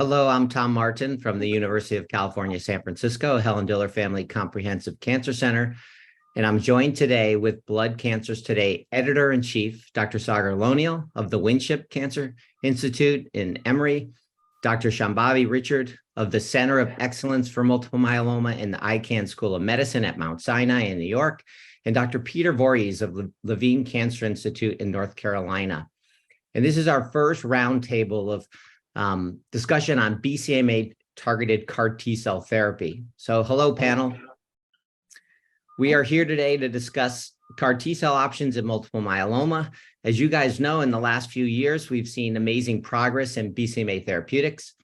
Hello, I'm Tom Martin from the University of California, San Francisco, Helen Diller Family Comprehensive Cancer Center. And I'm joined today with Blood Cancers Today Editor-in-Chief, Dr. Sagar Lonial of the Winship Cancer Institute in Emory, Dr. Shambavi Richard of the Center of Excellence for Multiple Myeloma in the Icahn School of Medicine at Mount Sinai in New York, and Dr. Peter Voorhees of the Levine Cancer Institute in North Carolina. And this is our first roundtable of discussion on BCMA targeted CAR T-cell therapy. So hello, panel. We are here today to discuss CAR T-cell options in multiple myeloma. As you guys know, in the last few years, we've seen amazing progress in BCMA therapeutics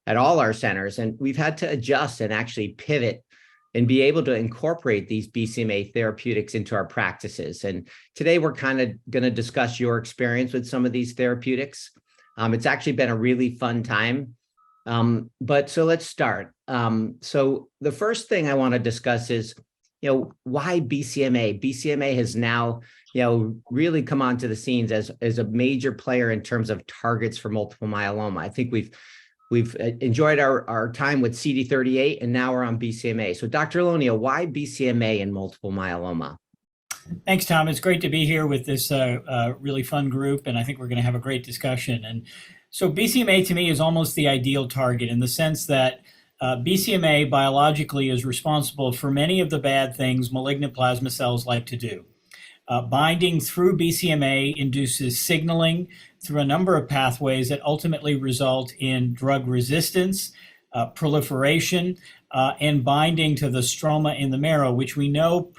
at all our centers, and we've had to adjust and actually pivot and be able to incorporate these BCMA therapeutics into our practices. And today we're kind of going to discuss your experience with some of these therapeutics. It's actually been a really fun time. So let's start. So the first thing I want to discuss is, why BCMA? BCMA has now, really come onto the scenes as a major player in terms of targets for multiple myeloma. I think we've enjoyed our time with CD38, and now we're on BCMA. So Dr. Lonial, why BCMA in multiple myeloma? Thanks, Tom. It's great to be here with this really fun group, and I think we're going to have a great discussion. And so BCMA to me is almost the ideal target in the sense that BCMA biologically is responsible for many of the bad things malignant plasma cells like to do. Binding through BCMA induces signaling through a number of pathways that ultimately result in drug resistance, proliferation, and binding to the stroma in the marrow, which we know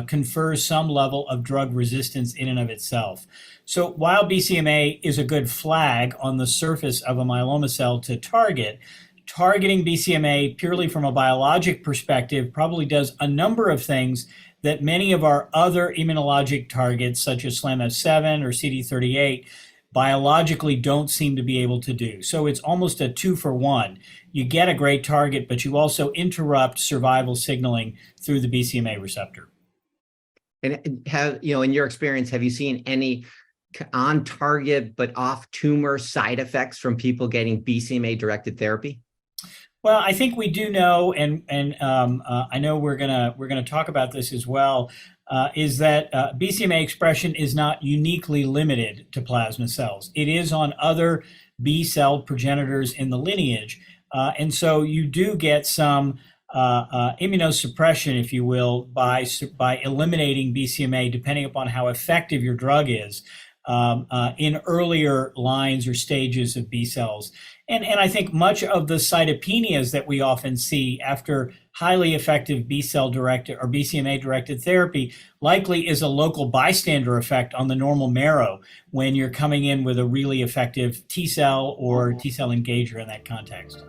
confers some level of drug resistance in and of itself. So while BCMA is a good flag on the surface of a myeloma cell to target, targeting BCMA purely from a biologic perspective probably does a number of things that many of our other immunologic targets, such as SLAMF7 or CD38, biologically don't seem to be able to do. So it's almost a 2-for-1. You get a great target, but you also interrupt survival signaling through the BCMA receptor. And in your experience, have you seen any on target but off tumor side effects from people getting BCMA directed therapy? Well, I think we do know, and I know we're gonna talk about this as well. Is that BCMA expression is not uniquely limited to plasma cells. It is on other B cell progenitors in the lineage. And so you do get some immunosuppression, if you will, by eliminating BCMA, depending upon how effective your drug is in earlier lines or stages of B cells. And I think much of the cytopenias that we often see after highly effective B cell directed or BCMA directed therapy likely is a local bystander effect on the normal marrow when you're coming in with a really effective T cell or T cell engager in that context.